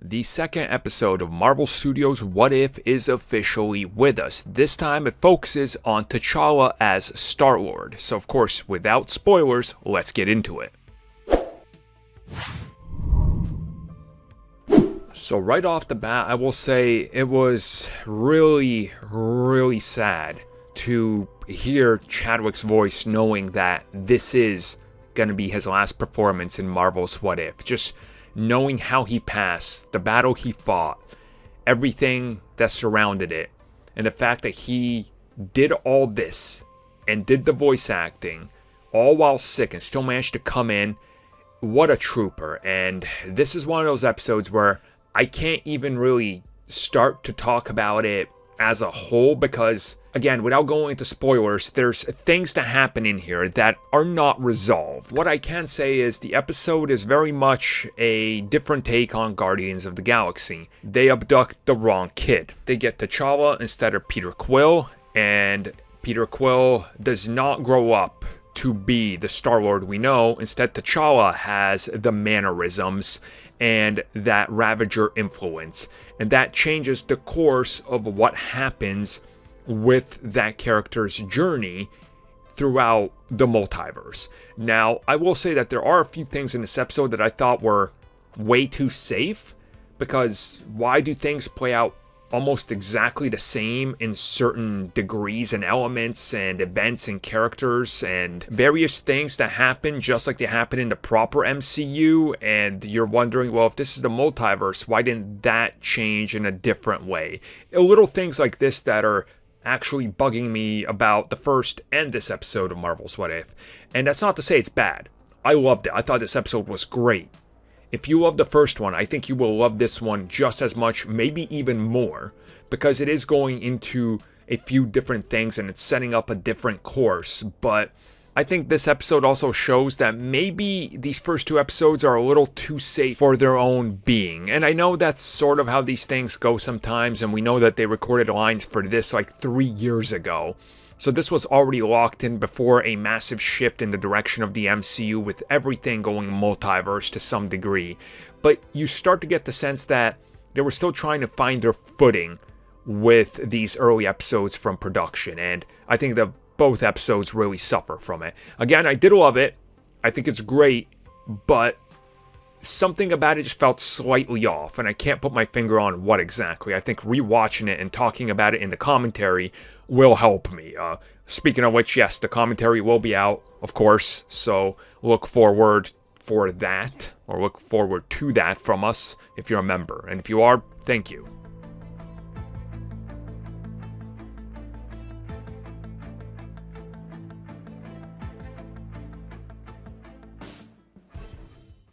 The second episode of Marvel Studios' What If is officially with us. This time it focuses on T'Challa as Star-Lord. So of course, without spoilers, let's get into it. So right off the bat, I will say it was really sad to hear Chadwick's voice knowing that this is going to be his last performance in Marvel's What If. Just knowing how he passed, the battle he fought, everything that surrounded it, and the fact that he did all this and did the voice acting all while sick and still managed to come in. What a trooper. And this is one of those episodes where I can't even really start to talk about it as a whole because, again, without going into spoilers, there's things that happen in here that are not resolved. What I can say is the episode is very much a different take on Guardians of the Galaxy. They abduct the wrong kid. They get T'Challa instead of Peter Quill, and Peter Quill does not grow up to be the Star-Lord we know. Instead, T'Challa has the mannerisms and that Ravager influence. And that changes the course of what happens with that character's journey throughout the multiverse. Now, I will say that there are a few things in this episode that I thought were way too safe, because why do things play out almost exactly the same in certain degrees and elements and events and characters and various things that happen just like they happen in the proper MCU, and you're wondering, well, if this is the multiverse, why didn't that change in a different way? Little things like this that are actually bugging me about the first and this episode of Marvel's What If. And that's not to say it's bad. I loved it. I thought this episode was great. If you love the first one, I think you will love this one just as much, maybe even more, because it is going into a few different things and it's setting up a different course. But I think this episode also shows that maybe these first two episodes are a little too safe for their own being. And I know that's sort of how these things go sometimes, and we know that they recorded lines for this like 3 years ago. So this was already locked in before a massive shift in the direction of the MCU, with everything going multiverse to some degree. But you start to get the sense that they were still trying to find their footing with these early episodes from production. And I think that both episodes really suffer from it. Again, I did love it. I think it's great, but something about it just felt slightly off, and I can't put my finger on what exactly. I think rewatching it and talking about it in the commentary will help me. Speaking of which, yes, the commentary will be out, of course, so look forward for that, or look forward to that from us if you're a member. And if you are, thank you.